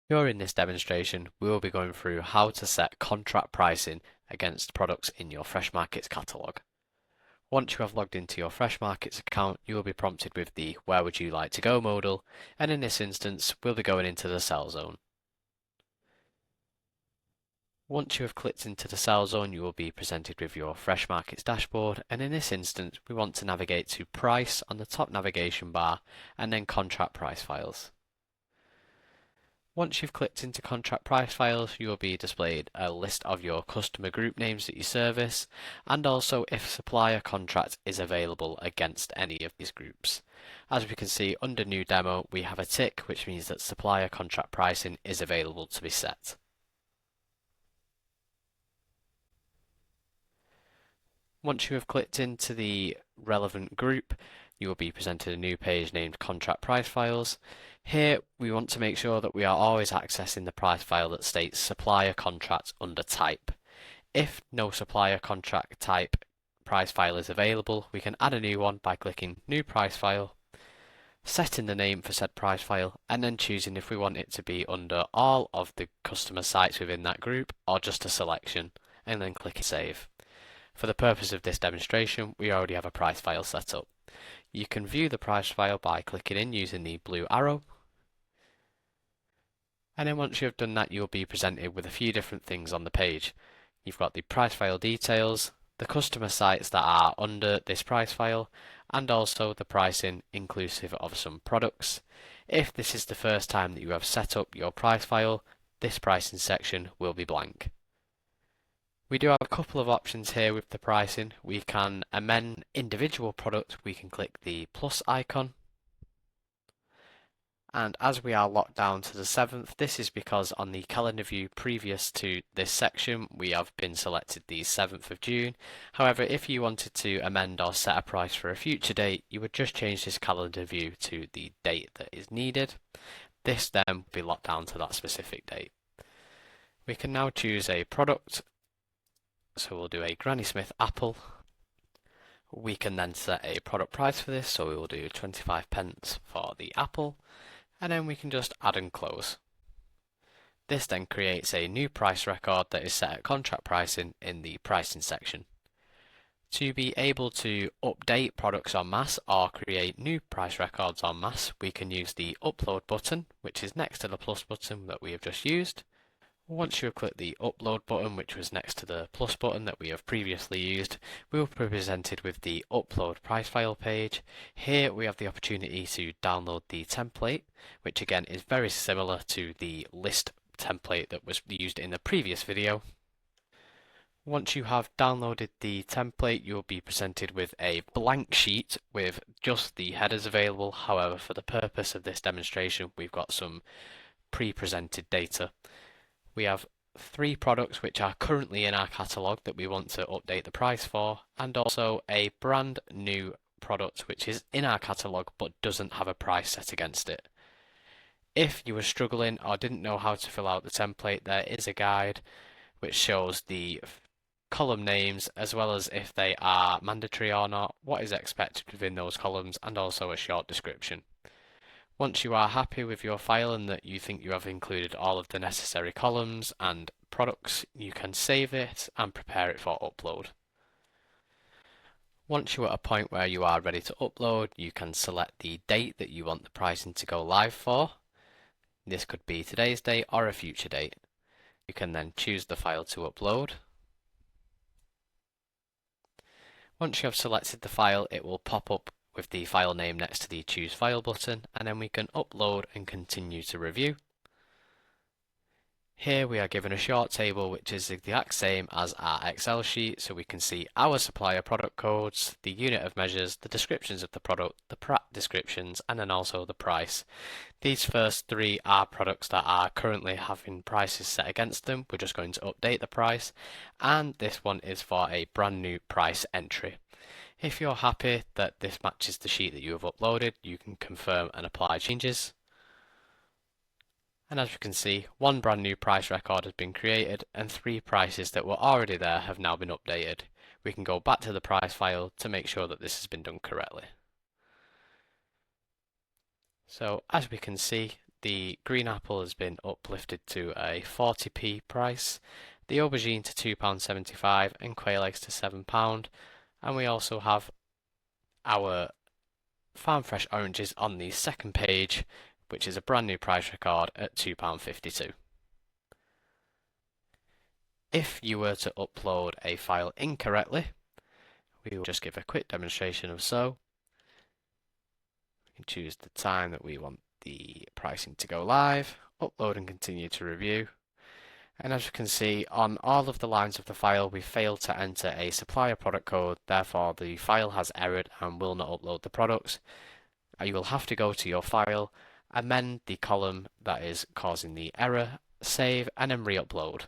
During this demonstration, we will be going through how to set contract pricing against products in your Fresh Markets catalogue. Once you have logged into your Fresh Markets account, you will be prompted with the Where would you like to go modal, and in this instance, we'll be going into the sell zone. Once you have clicked into the sell zone, you will be presented with your Fresh Markets dashboard, and in this instance, we want to navigate to Price on the top navigation bar, and then Contract Price Files. Once you've clicked into contract price files, you will be displayed a list of your customer group names that you service, and also if supplier contract is available against any of these groups. As we can see under new demo, we have a tick, which means that supplier contract pricing is available to be set. Once you have clicked into the relevant group, you will be presented a new page named Contract Price Files. Here we want to make sure that we are always accessing the price file that states Supplier Contract under Type. If no supplier contract type price file is available, we can add a new one by clicking New Price File, setting the name for said price file, and then choosing if we want it to be under all of the customer sites within that group or just a selection, and then click Save. For the purpose of this demonstration, we already have a price file set up. You can view the price file by clicking in using the blue arrow. And then once you've done that, you'll be presented with a few different things on the page. You've got the price file details, the customer sites that are under this price file, and also the pricing inclusive of some products. If this is the first time that you have set up your price file, this pricing section will be blank. We do have a couple of options here with the pricing. We can amend individual products. We can click the plus icon. And as we are locked down to the 7th, this is because on the calendar view previous to this section, we have been selected the 7th of June. However, if you wanted to amend or set a price for a future date, you would just change this calendar view to the date that is needed. This then will be locked down to that specific date. We can now choose a product. So we'll do a Granny Smith apple. We can then set a product price for this, so we will do 25p for the apple, and then we can just add and close. This then creates a new price record that is set at contract pricing in the pricing section. To be able to update products en masse or create new price records en masse, we can use the upload button, which is next to the plus button that we have just used. Once you have clicked the upload button, which was next to the plus button that we have previously used, we will be presented with the upload price file page. Here we have the opportunity to download the template, which again is very similar to the list template that was used in the previous video. Once you have downloaded the template, you will be presented with a blank sheet with just the headers available. However, for the purpose of this demonstration, we've got some pre-presented data. We have 3 products which are currently in our catalogue that we want to update the price for, and also a brand new product which is in our catalogue but doesn't have a price set against it. If you were struggling or didn't know how to fill out the template, there is a guide which shows the column names as well as if they are mandatory or not, what is expected within those columns, and also a short description. Once you are happy with your file and that you think you have included all of the necessary columns and products, you can save it and prepare it for upload. Once you're at a point where you are ready to upload, you can select the date that you want the pricing to go live for. This could be today's date or a future date. You can then choose the file to upload. Once you have selected the file, it will pop up with the file name next to the Choose File button, and then we can upload and continue to review. Here we are given a short table which is the exact same as our Excel sheet, so we can see our supplier product codes, the unit of measures, the descriptions of the product, the PRAT descriptions, and then also the price. These first 3 are products that are currently having prices set against them. We're just going to update the price, and this one is for a brand new price entry. If you're happy that this matches the sheet that you have uploaded, you can confirm and apply changes. And as you can see, 1 brand new price record has been created and 3 prices that were already there have now been updated. We can go back to the price file to make sure that this has been done correctly. So as we can see, the green apple has been uplifted to a 40p price, the aubergine to £2.75 and quail eggs to £7. And we also have our farm fresh oranges on the second page, which is a brand new price record at £2.52. If you were to upload a file incorrectly, we will just give a quick demonstration of so. We can choose the time that we want the pricing to go live, upload and continue to review. And as you can see, on all of the lines of the file, we failed to enter a supplier product code, therefore the file has errored and will not upload the products. You will have to go to your file, amend the column that is causing the error, save, and then re-upload.